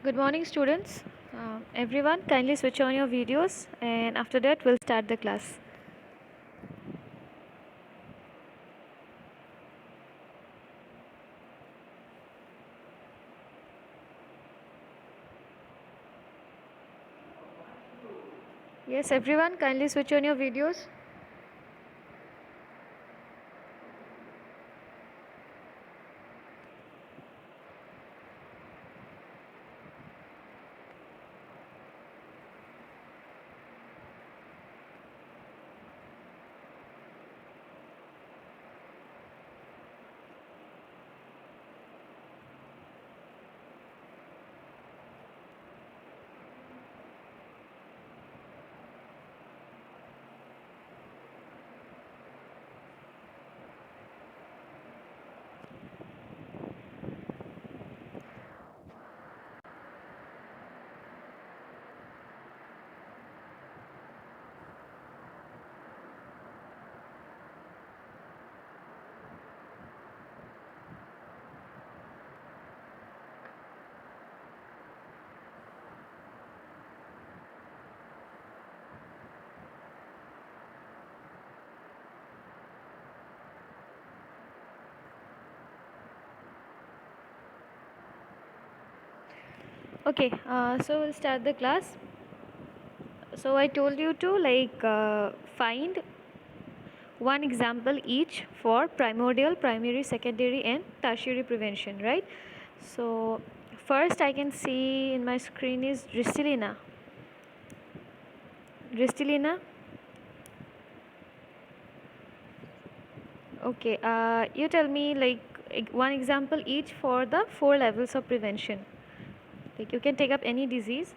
Good morning, students. Everyone, kindly switch on your videos, and after that, we'll start the class. Yes, everyone, kindly switch on your videos. Okay, so we'll start the class. So I told you to find one example each for primordial, primary, secondary, and tertiary prevention, right? So first, I can see in my screen is Ristilina. Ristilina. Okay, you tell me one example each for the four levels of prevention. Like you can take up any disease.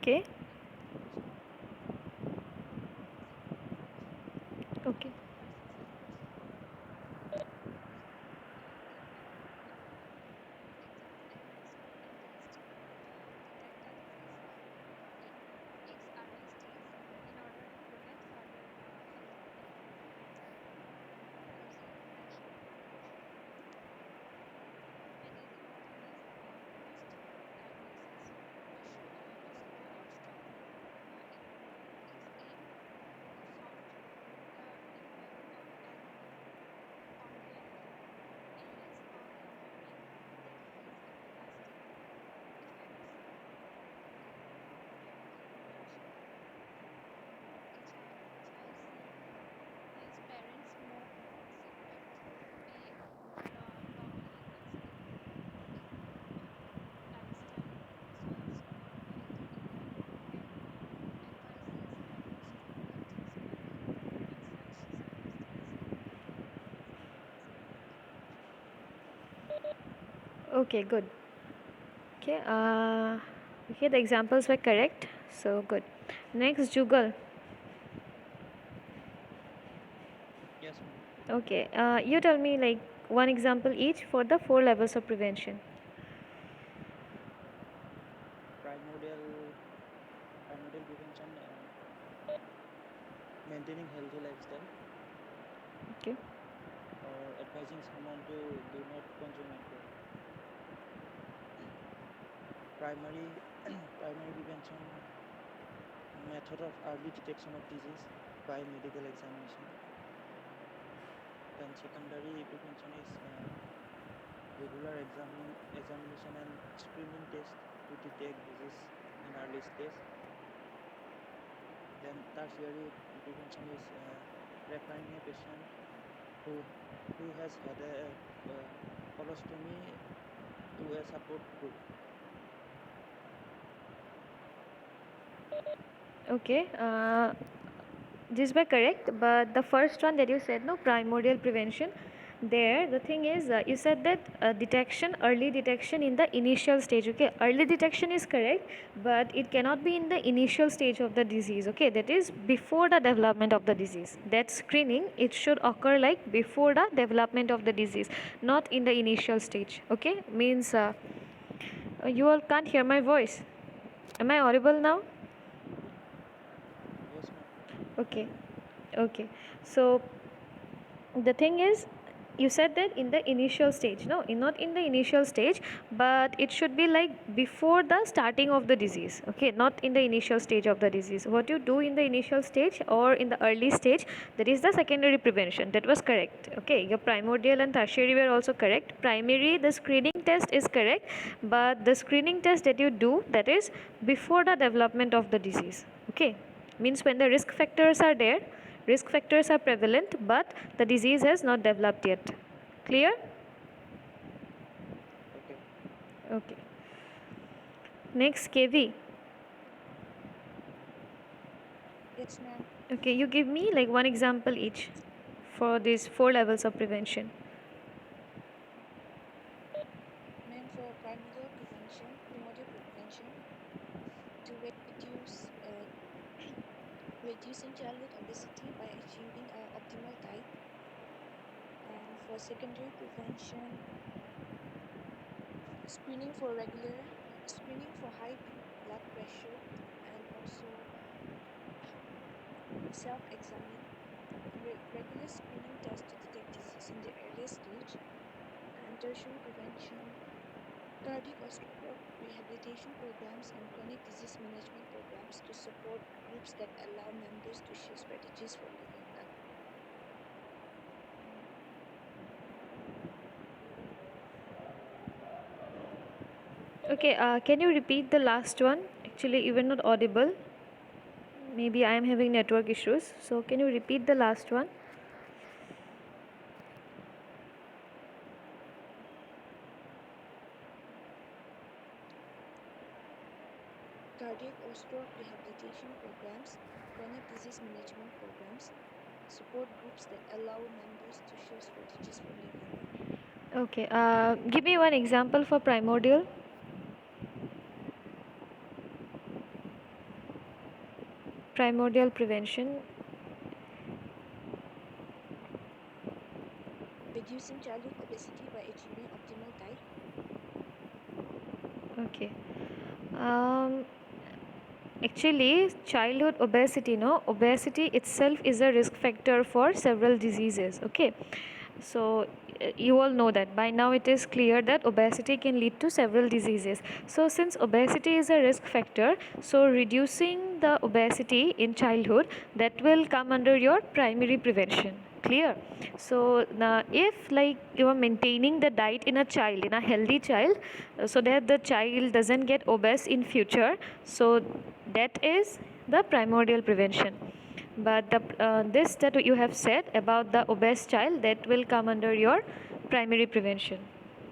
Okay. Okay. Okay, good. Okay, okay, the examples were correct. So good. Next, Jugal. Yes, ma'am. Okay, you tell me one example each for the four levels of prevention. Primordial primordial prevention, maintaining healthy lifestyle Okay. or advising someone to do not consume alcohol. Primary primary prevention, method of early detection of disease by medical examination. Then secondary prevention is regular examination and screening test to detect disease in early stage. Then tertiary prevention is referring a patient who has had a colostomy to a support group. Okay. These were correct, but the first one that you said, no, primordial prevention. there the thing is, you said that early detection in the initial stage. Okay, early detection is correct, but it cannot be in the initial stage of the disease. Okay, that is before the development of the disease. That screening, it should occur like before the development of the disease, not in the initial stage. Okay, means you all can't hear my voice. Am I audible now? Yes, ma'am. Okay. Okay, so the thing is, you said that in the initial stage. No, not in the initial stage, but it should be like before the starting of the disease. Okay, not in the initial stage of the disease. What you do in the initial stage or in the early stage, that is the secondary prevention. That was correct. Okay, your primordial and tertiary were also correct. Primary, the screening test is correct, but the screening test that you do, that is before the development of the disease. Okay, means when the risk factors are there, risk factors are prevalent, but the disease has not developed yet. Clear? Okay. Okay. Next, KV. Yes, ma'am. Okay, you give me like one example each for these 4 levels of prevention. Ma'am, for primordial prevention, to reducing childhood obesity by achieving optimal diet, and for secondary prevention, screening for high blood pressure, and also self-examine, regular screening tests to detect disease in the earliest stage, and tertiary prevention, cardiac or stroke rehabilitation programs and chronic disease management programs to support groups that allow members to share strategies for living well. Okay, can you repeat the last one? Actually, you were not audible. Maybe I am having network issues. So, can you repeat the last one? Cardiac or stroke rehabilitation programs, chronic disease management programs, support groups that allow members to share strategies for living well. Okay, give me one example for primordial. Primordial prevention. Reducing childhood obesity by achieving optimal diet. Okay. Um, Actually, childhood obesity, no, obesity itself is a risk factor for several diseases. Okay, so you all know that by now. It is clear that obesity can lead to several diseases. So since obesity is a risk factor, so reducing the obesity in childhood, that will come under your primary prevention. Clear? So now if like you are maintaining the diet in a child, in a healthy child, so that the child doesn't get obese in future, so that is the primordial prevention. But this that you have said about the obese child, that will come under your primary prevention,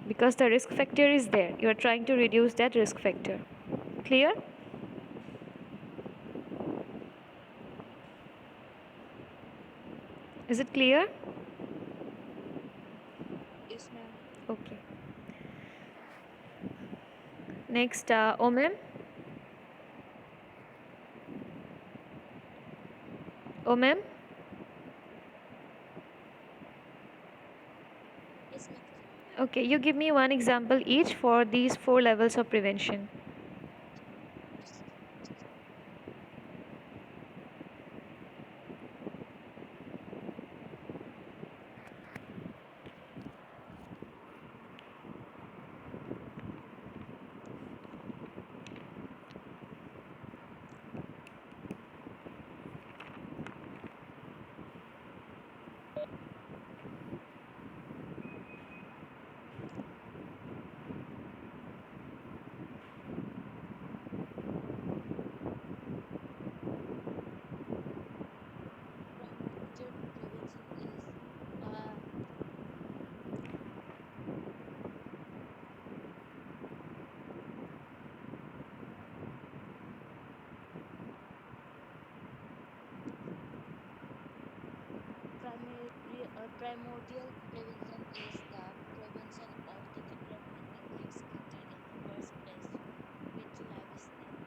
because the risk factor is there. You are trying to reduce that risk factor. Clear? Is it clear? Yes, ma'am. Okay. Next, Omem. Omem. Yes, ma'am. Okay, you give me one example each for these 4 levels of prevention. Primordial prevention is primordial prevention is the prevention of the developmental risk getting in the first place with lifestyle.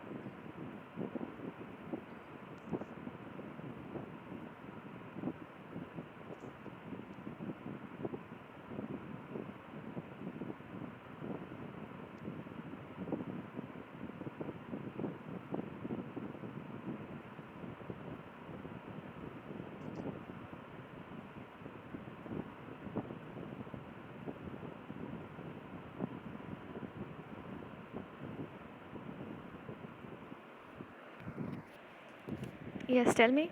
Yes, tell me.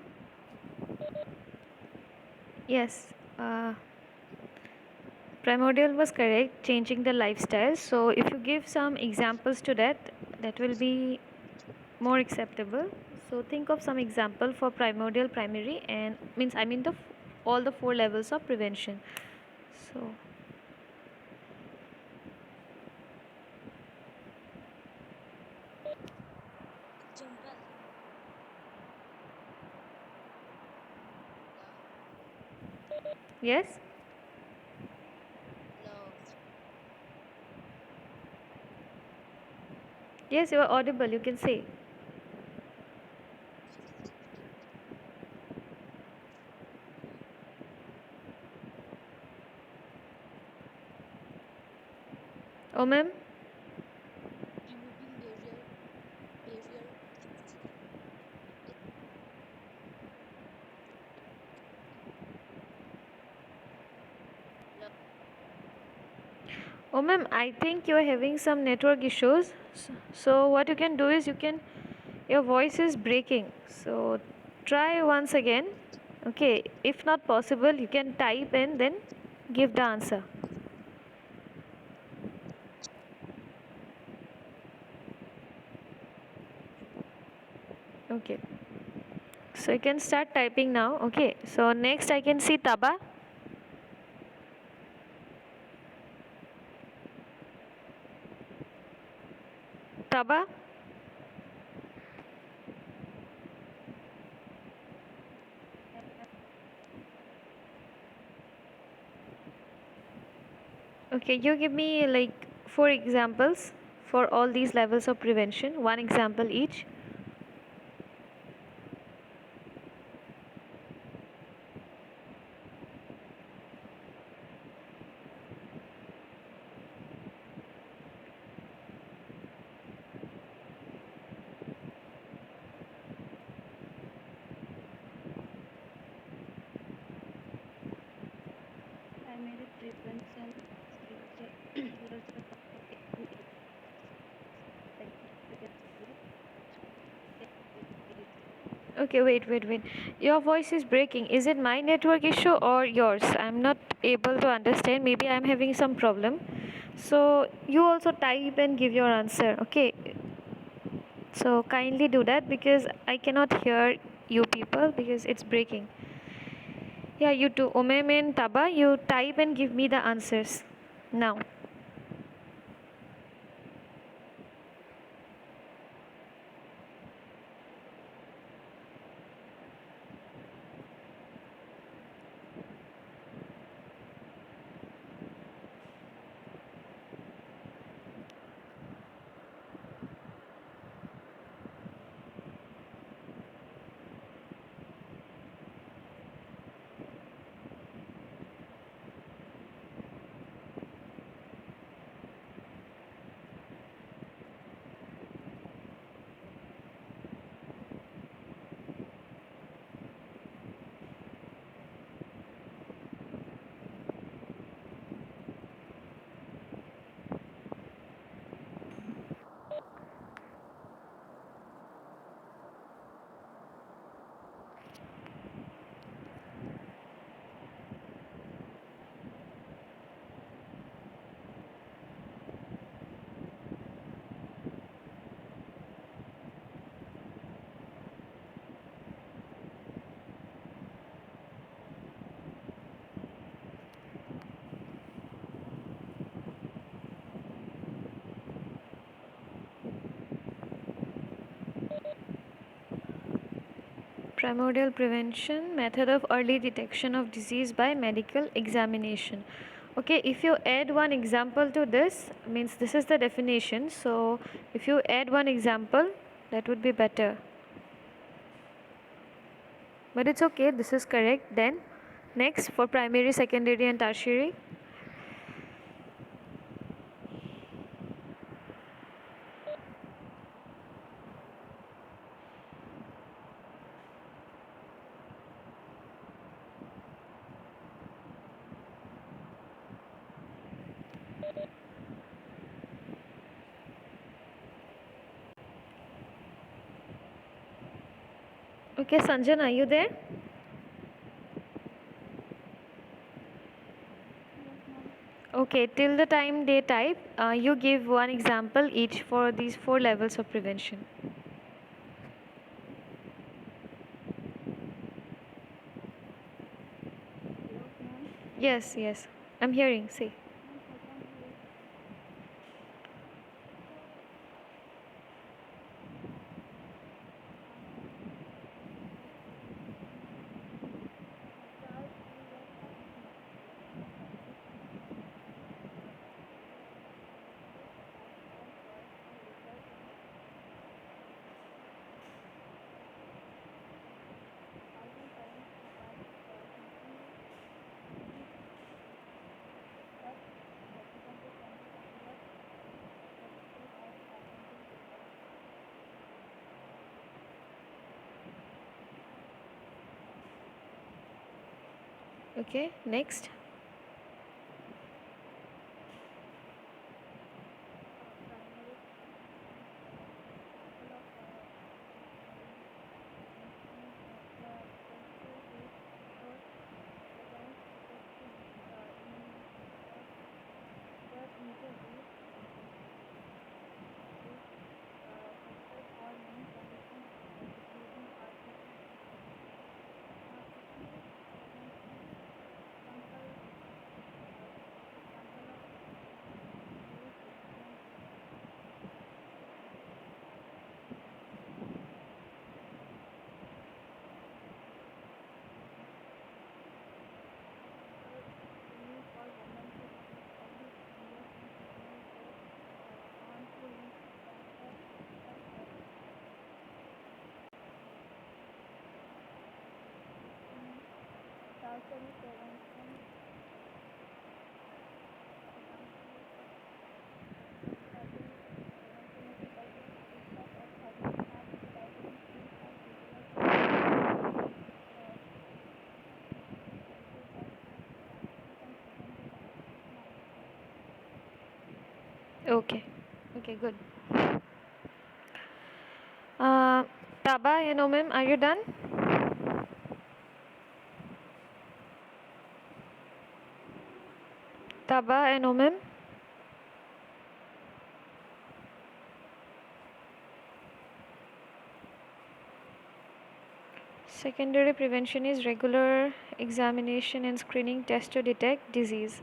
Yes, primordial was correct, changing the lifestyle. So if you give some examples to that, that will be more acceptable. So think of some example for primordial, primary, and means I mean the all the four levels of prevention. So Example, yes, love. yes, you are audible. You can say. Oh, ma'am. Removing barrier physically. Love. Oh, ma'am, I think you are having some network issues. So what you can do is your voice is breaking. So try once again. Okay, if not possible, you can type and then give the answer. Okay. So you can start typing now. Okay. So next I can see Taba. Taba. Okay, you give me like four examples for all these levels of prevention. One example each. Primary prevention here's the Okay, wait. Your voice is breaking. Is it my network issue or yours? I'm not able to understand. Maybe I'm having some problem. So you also type and give your answer. Okay. So kindly do that because I cannot hear you people because it's breaking. Yeah, you too. Omem and Taba, you type and give me the answers now. Primordial prevention method of early detection of disease by medical examination. Okay, if you add one example to this, means this is the definition. So if you add one example, that would be better. But it's okay, this is correct. Then next, for primary, secondary and tertiary. Okay, Sanjan, are you there? Okay, till the time they type, you give one example each for these 4 levels of prevention. Yes, yes, I'm hearing. Say. Okay, next. Okay, okay, good. Taba and Omim, are you done? Taba and Omim? Secondary prevention is regular examination and screening test to detect disease.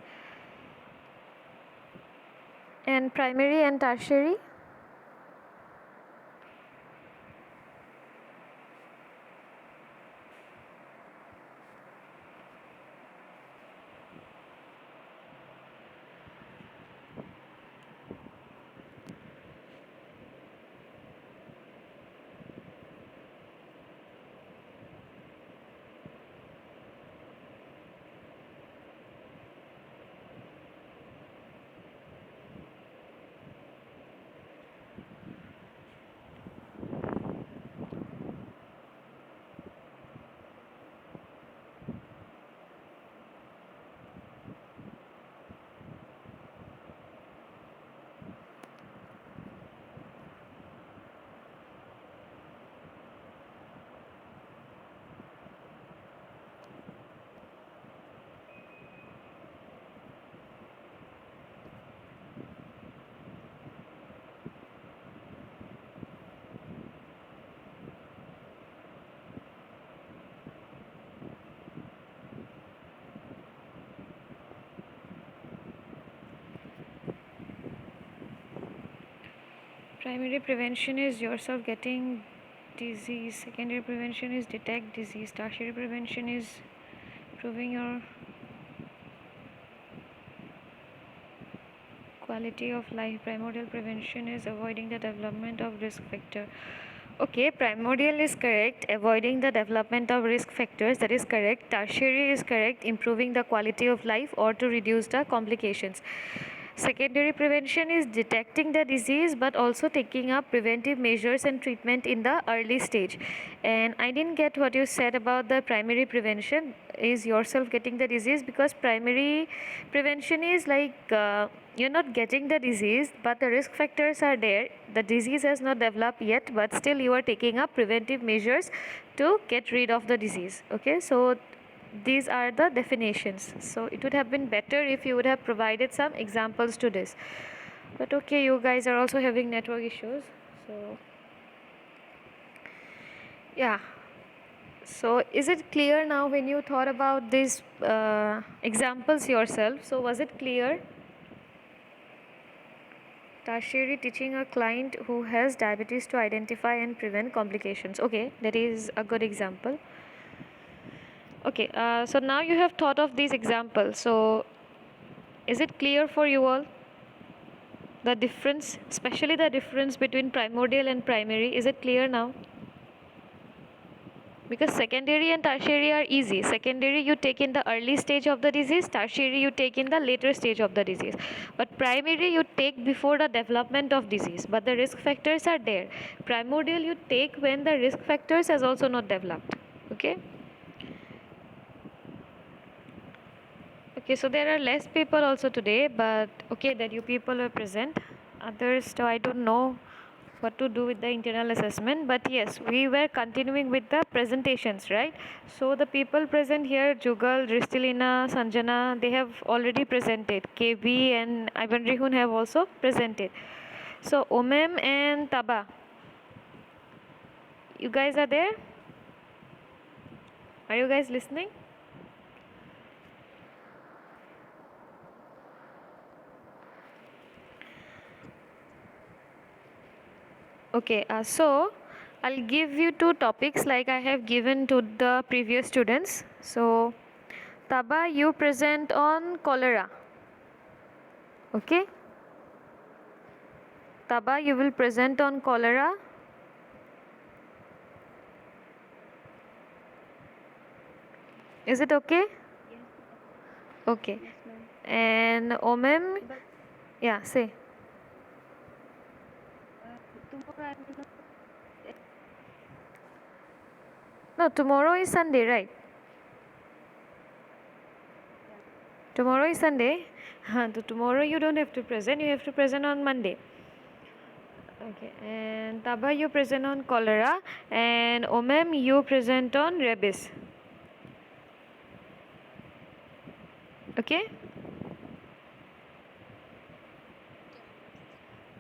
And primary and tertiary? Primary prevention is yourself getting disease. Secondary prevention is detect disease. Tertiary prevention is proving your Quality of life. Primordial prevention is avoiding the development of risk factor. Okay, primordial is correct. Avoiding the development of risk factors, that is correct. Tertiary is correct. Improving the quality of life or to reduce the complications. Secondary prevention is detecting the disease but also taking up preventive measures and treatment in the early stage. And I didn't get what you said about the primary prevention is yourself getting the disease, because primary prevention is like you're not getting the disease but the risk factors are there. The disease has not developed yet but still you are taking up preventive measures to get rid of the disease. Okay, so these are the definitions. So it would have been better if you would have provided some examples to this, but okay, you guys are also having network issues, so yeah. So is it clear now when you thought about these examples yourself? So was it clear? Tertiary, teaching a client who has diabetes to identify and prevent complications. Okay, that is a good example. Okay, so now you have thought of these examples. So is it clear for you all? The difference, especially the difference between primordial and primary, is it clear now? Because secondary and tertiary are easy. Secondary you take in the early stage of the disease, tertiary you take in the later stage of the disease. But primary you take before the development of disease, but the risk factors are there. Primordial you take when the risk factors has also not developed. Okay. Okay, so there are less people also today, but okay that you people were present. Others, so I don't know what to do with the internal assessment, but yes, we were continuing with the presentations, right? So the people present here, Jugal, Ristilina, Sanjana, they have already presented. KB and Ivan Rihun have also presented. So Omem and Taba, you guys are there? Are you guys listening? Okay, so I'll give you two topics like I have given to the previous students. So, Taba, you present on cholera. Okay? Taba, you will present on cholera. Is it okay? Yes. Okay. Yes, ma'am. And Omem, But yeah, say. tomorrow I will not. No, tomorrow is Sunday, right? Yeah. Tomorrow is Sunday. So tomorrow you don't have to present, you have to present on Monday. Okay, and Taba, you present on cholera, and Omem, you present on rabies. Okay?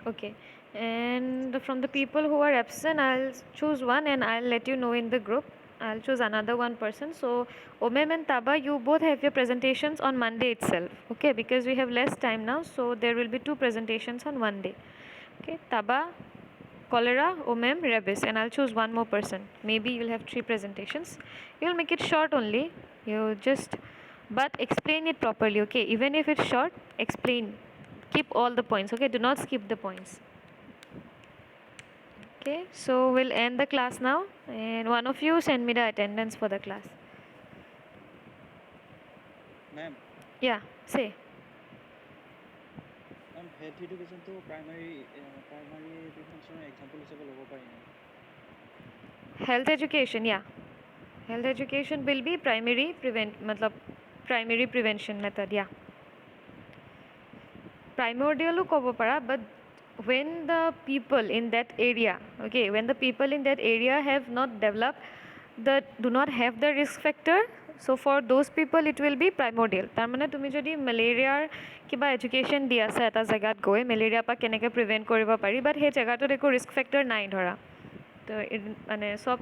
Okay, and from the people who are absent, I'll choose one and I'll let you know in the group. I'll choose another one person. So, Omem and Taba, you both have your presentations on Monday itself. Okay, because we have less time now, so there will be two presentations on one day. Okay, Taba, cholera, Omem, rabies, and I'll choose one more person. Maybe you'll have three presentations. You'll make it short only. You just, but explain it properly. Okay, even if it's short, explain. Keep all the points. Okay, do not skip the points. Okay, so we'll end the class now, and one of you send me the attendance for the class. Ma'am, Yeah, say. ma'am, health education to primary prevention example হিসেবে লব পাৰি না? Health education, yeah. Health education will be primary prevention method, yeah. Primordial kobo para, but when the people in that area, okay, when the people in that area have not developed, that do not have the risk factor, so for those people it will be primordial. tar mane tumi jodi malaria kiba education di asa eta jagat goi malaria pa keneke prevent koriba pari, but he jaga to eko risk factor nai dhora, to mane sob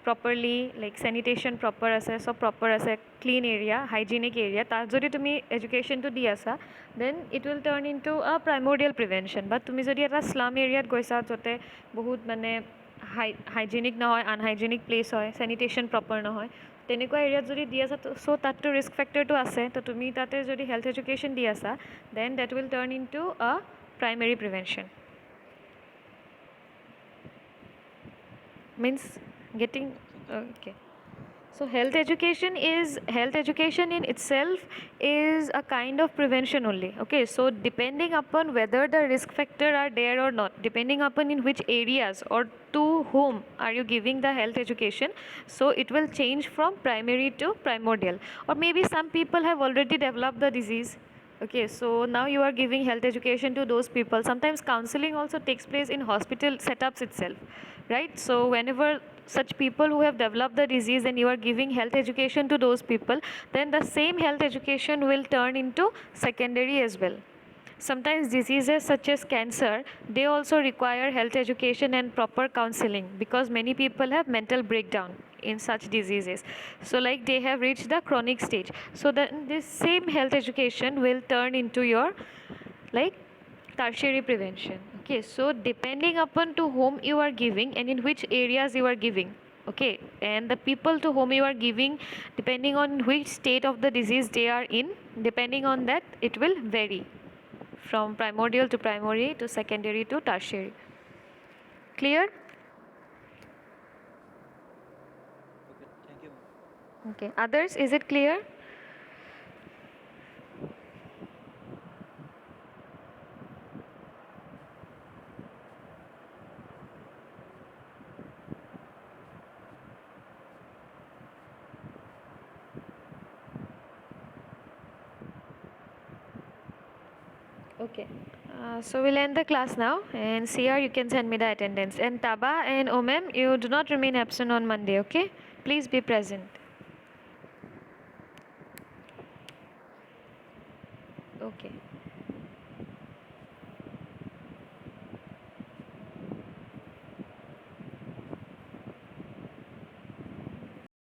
properly like sanitation proper আছে, সব proper আছে, clean area, hygienic area, তাত যদি তুমি এডুকেশ্যনটো দি আছা, then it will turn into a primordial prevention. But তুমি যদি এটা slum এৰিয়াত গৈছা য'তে বহুত মানে হাইজেনিক নহয়, আনহাইজেনিক প্লেচ হয়, sanitation proper নহয়, তেনেকুৱা এৰিয়াত যদি দি আছা চ' তাততো ৰিস্ক ফেক্টৰটো আছে, তো তুমি তাতে যদি হেল্থ এডুকেশ্যন দি আছা then that will turn into a আ প্ৰাইমেৰী প্ৰিভেনশ্যন। Means getting okay. So health education in itself is a kind of prevention only. Okay, so depending upon whether the risk factor are there or not, depending upon in which areas or to whom are you giving the health education, so it will change from primary to primordial. Or maybe some people have already developed the disease. Okay, so now you are giving health education to those people. Sometimes counseling also takes place in hospital setups itself, right? So whenever such people who have developed the disease and you are giving health education to those people, then the same health education will turn into secondary as well. Sometimes diseases such as cancer, they also require health education and proper counseling because many people have mental breakdown in such diseases. So like they have reached the chronic stage. So then this same health education will turn into your like tertiary prevention. Okay, so depending upon to whom you are giving and in which areas you are giving, okay, and the people to whom you are giving, depending on which state of the disease they are in, depending on that it will vary from primordial to primary to secondary to tertiary. Clear? Okay, thank you, ma'am. Okay, others, is it clear? Okay, so we'll end the class now, and CR, you can send me the attendance. And Taba and Omem, you do not remain absent on Monday, okay? Please be present. Okay.